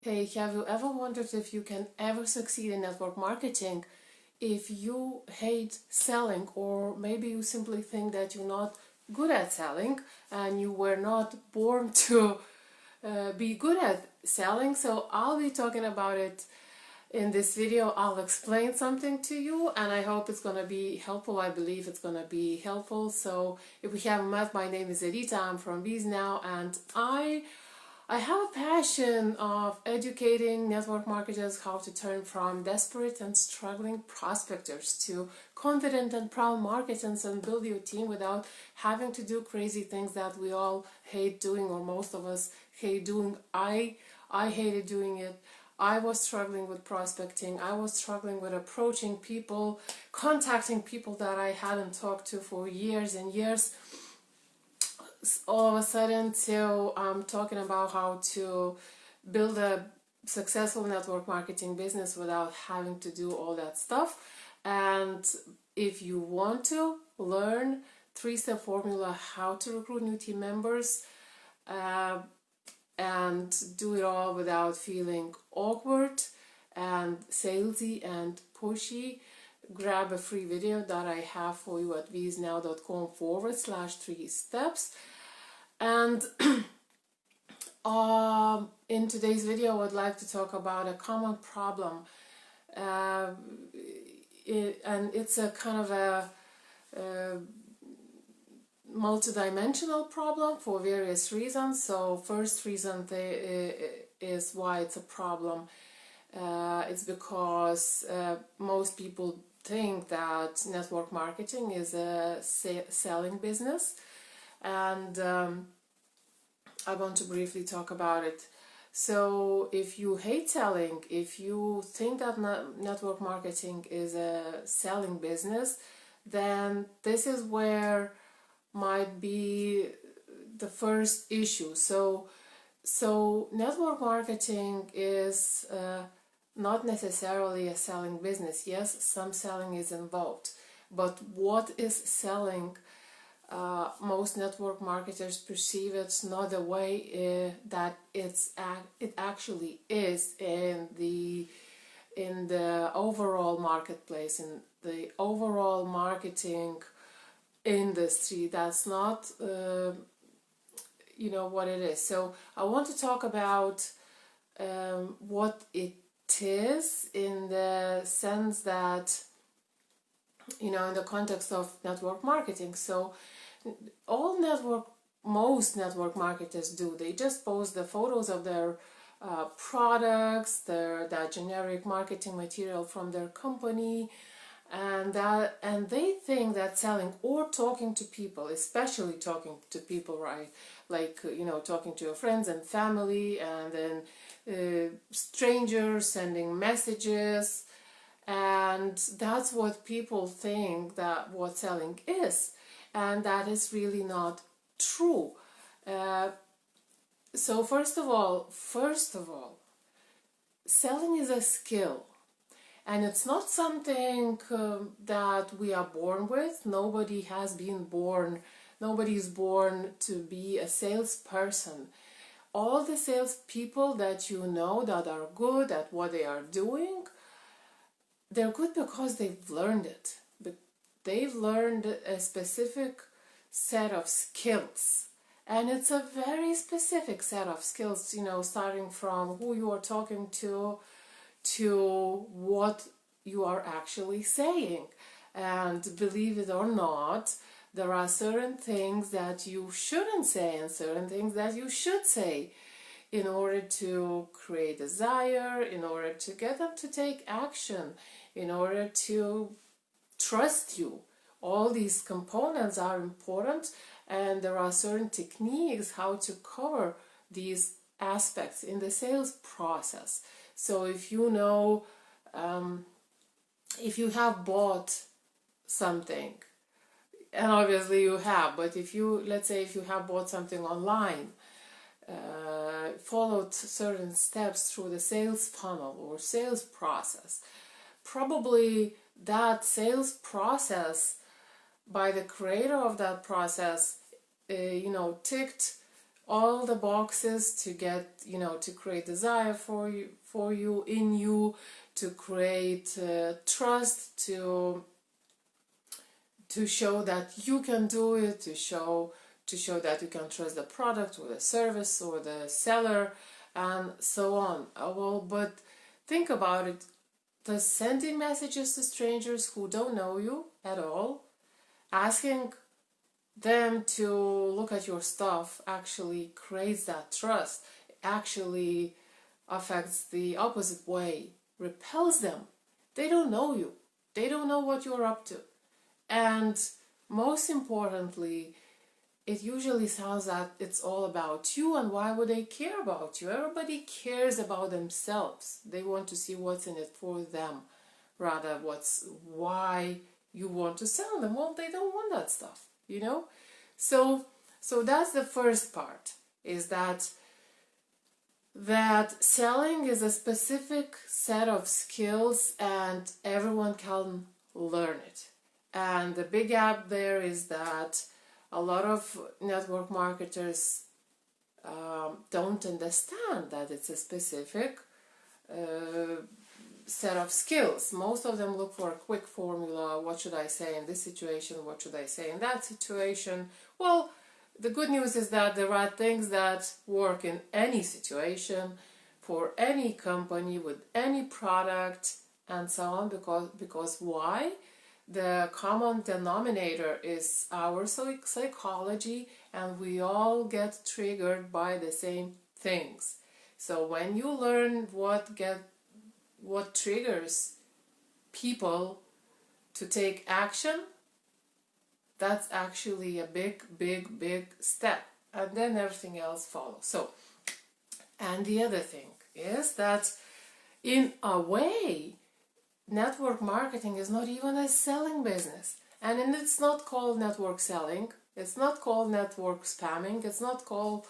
Hey, have you ever wondered if you can ever succeed in network marketing if you hate selling, or maybe you simply think that you're not good at selling and you were not born to be good at selling? So I'll be talking about it in this video. I'll explain something to you and I hope it's gonna be helpful. I believe it's gonna be helpful. So if we haven't met, my name is Edita. I'm from VIE now, and I have a passion of educating network marketers how to turn from desperate and struggling prospectors to confident and proud marketers and build your team without having to do crazy things that we all hate doing, or most of us hate doing. I hated doing it. I was struggling with prospecting. I was struggling with approaching people, contacting people that I hadn't talked to for years and years. All of a sudden, so I'm talking about how to build a successful network marketing business without having to do all that stuff. And if you want to learn 3-step formula how to recruit new team members and do it all without feeling awkward and salesy and pushy, grab a free video that I have for you at viesnow.com/3steps. And in today's video, I would like to talk about a common problem, and it's a kind of a multidimensional problem for various reasons. So first reason is why it's a problem. It's because most people think that network marketing is a selling business, and I want to briefly talk about it. So if you hate selling, if you think that network marketing is a selling business, then this is where might be the first issue. So network marketing is not necessarily a selling business. Yes, some selling is involved, but what is selling? Most network marketers perceive it's not the way that it actually is in the overall marketplace, in the overall marketing industry. That's not what it is. So I want to talk about what it is, in the sense that, in the context of network marketing. So most network marketers do, they just post the photos of their products, that generic marketing material from their company, and they think that selling or talking to people, especially talking to people, right, like talking to your friends and family, and then strangers, sending messages, and that's what people think that what selling is, and that is really not true. So first of all, selling is a skill, and it's not something that we are born with. Nobody is born to be a salesperson. All the salespeople that you know that are good at what they are doing, they're good because they've learned it. They've learned a specific set of skills, and it's a very specific set of skills, starting from who you are talking to what you are actually saying. And believe it or not, there are certain things that you shouldn't say and certain things that you should say in order to create desire, in order to get them to take action, in order to trust you. All these components are important, and there are certain techniques how to cover these aspects in the sales process. So if if you have bought something, and obviously you have, but let's say if you have bought something online, followed certain steps through the sales funnel or sales process, probably that sales process by the creator of that process ticked all the boxes to get, to create desire for you, in you, to create trust, to show that you can do it, to show that you can trust the product or the service or the seller, and so on. Well, but think about it. Does sending messages to strangers who don't know you at all, asking them to look at your stuff, actually creates that trust? It actually affects the opposite way, repels them. They don't know you. They don't know what you're up to. And most importantly, it usually sounds that it's all about you, and why would they care about you? Everybody cares about themselves. They want to see what's in it for them, rather why you want to sell them. Well, they don't want that stuff, So that's the first part, is that selling is a specific set of skills and everyone can learn it. And the big gap there is that a lot of network marketers don't understand that it's a specific set of skills. Most of them look for a quick formula. What should I say in this situation? What should I say in that situation? Well, the good news is that there are things that work in any situation, for any company, with any product, and so on, because why? The common denominator is our psychology, and we all get triggered by the same things. So when you learn what triggers people to take action, that's actually a big step, and then everything else follows. So, and the other thing is that in a way, network marketing is not even a selling business, and it's not called network selling, it's not called network spamming, it's not called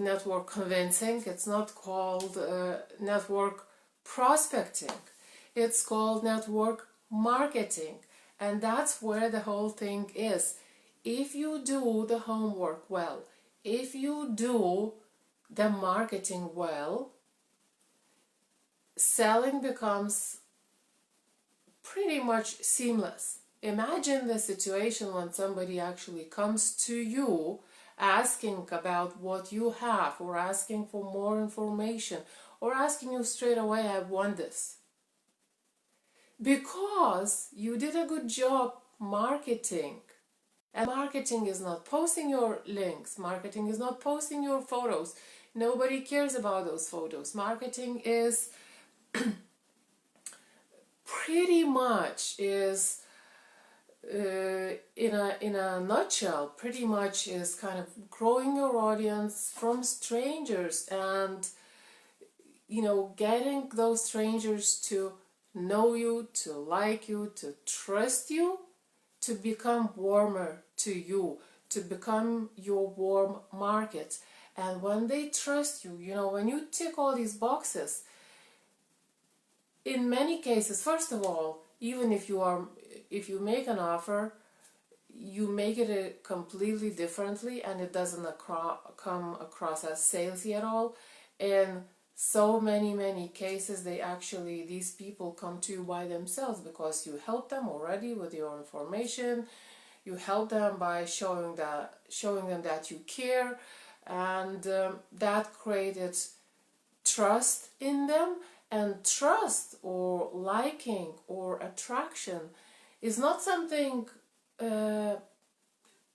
network convincing, it's not called network prospecting, it's called network marketing. And that's where the whole thing is. If you do the homework well, if you do the marketing well, selling becomes pretty much seamless. Imagine the situation when somebody actually comes to you asking about what you have, or asking for more information, or asking you straight away, I want this. Because you did a good job marketing. And marketing is not posting your links. Marketing is not posting your photos. Nobody cares about those photos. Marketing is pretty much is in a nutshell, pretty much is kind of growing your audience from strangers, and getting those strangers to know you, to like you, to trust you, to become warmer to you, to become your warm market. And when they trust you, when you tick all these boxes, in many cases, first of all, even if you make an offer, you make it completely differently, and it doesn't come across as salesy at all. In so many cases, these people come to you by themselves because you help them already with your information. You help them by showing them that you care, and that created trust in them. And trust or liking or attraction is not something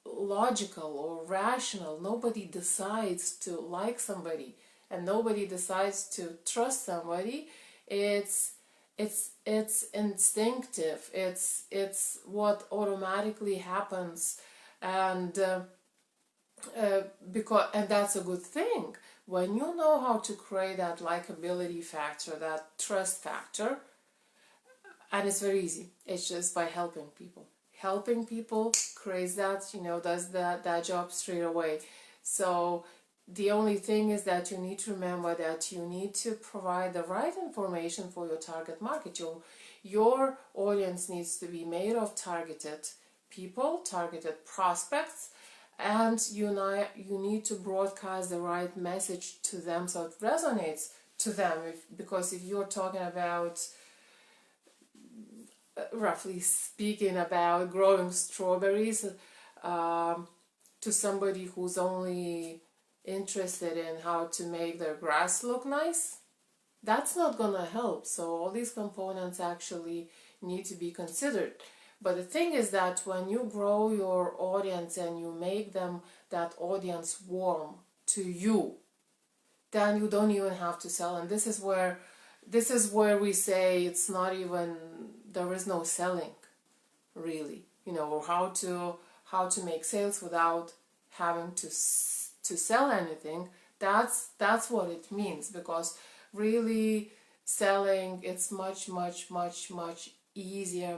logical or rational. Nobody decides to like somebody, and nobody decides to trust somebody. It's instinctive. It's what automatically happens, and that's a good thing. When you know how to create that likability factor, that trust factor, and it's very easy. It's just by helping people. Helping people creates that, does that job straight away. So the only thing is that you need to remember that you need to provide the right information for your target market. Your audience needs to be made of targeted people, targeted prospects, and you need to broadcast the right message to them so it resonates to them. Because if you're talking about, roughly speaking, about growing strawberries to somebody who's only interested in how to make their grass look nice, that's not gonna help. So all these components actually need to be considered. But the thing is that when you grow your audience and you make them, that audience, warm to you, then you don't even have to sell. And this is where we say it's not even, there is no selling, really, or how to make sales without having to sell anything. That's what it means. Because really, selling, it's much easier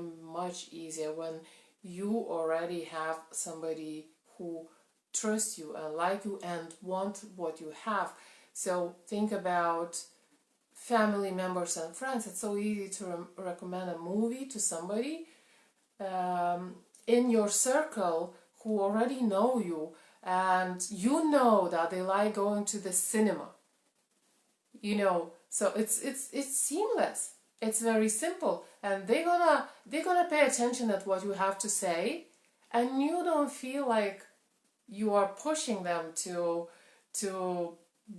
when you already have somebody who trusts you and like you and want what you have. So think about family members and friends. It's so easy to recommend a movie to somebody in your circle who already know you, and you know that they like going to the cinema. So it's seamless. It's very simple, and they're gonna pay attention at what you have to say, and you don't feel like you are pushing them to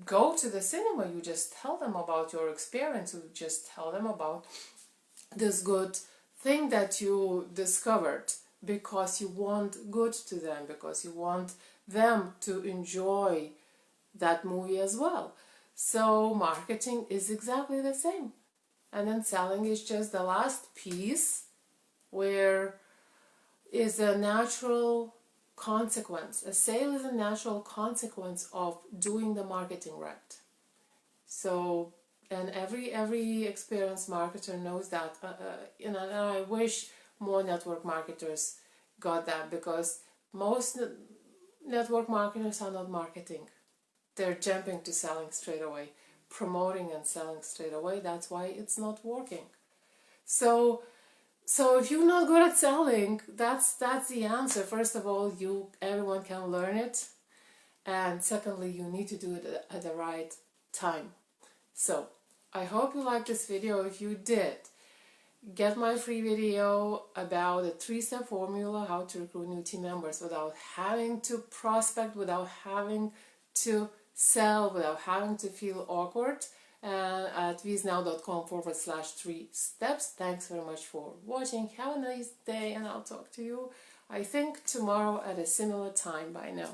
go to the cinema. You just tell them about your experience. You just tell them about this good thing that you discovered, because you want good to them, because you want them to enjoy that movie as well. So marketing is exactly the same. And then selling is just the last piece, where is a natural consequence. A sale is a natural consequence of doing the marketing right. So, and every experienced marketer knows that. And I wish more network marketers got that, because most network marketers are not marketing. They're jumping to selling straight away, promoting and selling straight away. That's why it's not working. So if you're not good at selling, that's the answer. First of all, everyone can learn it, and secondly, you need to do it at the right time. So I hope you liked this video. If you did, get my free video about the 3-step formula, how to recruit new team members without having to prospect, without having to sell, without having to feel awkward, at viesnow.com/3 steps. Thanks very much for watching. Have a nice day, and I'll talk to you, I think, tomorrow at a similar time. Bye now.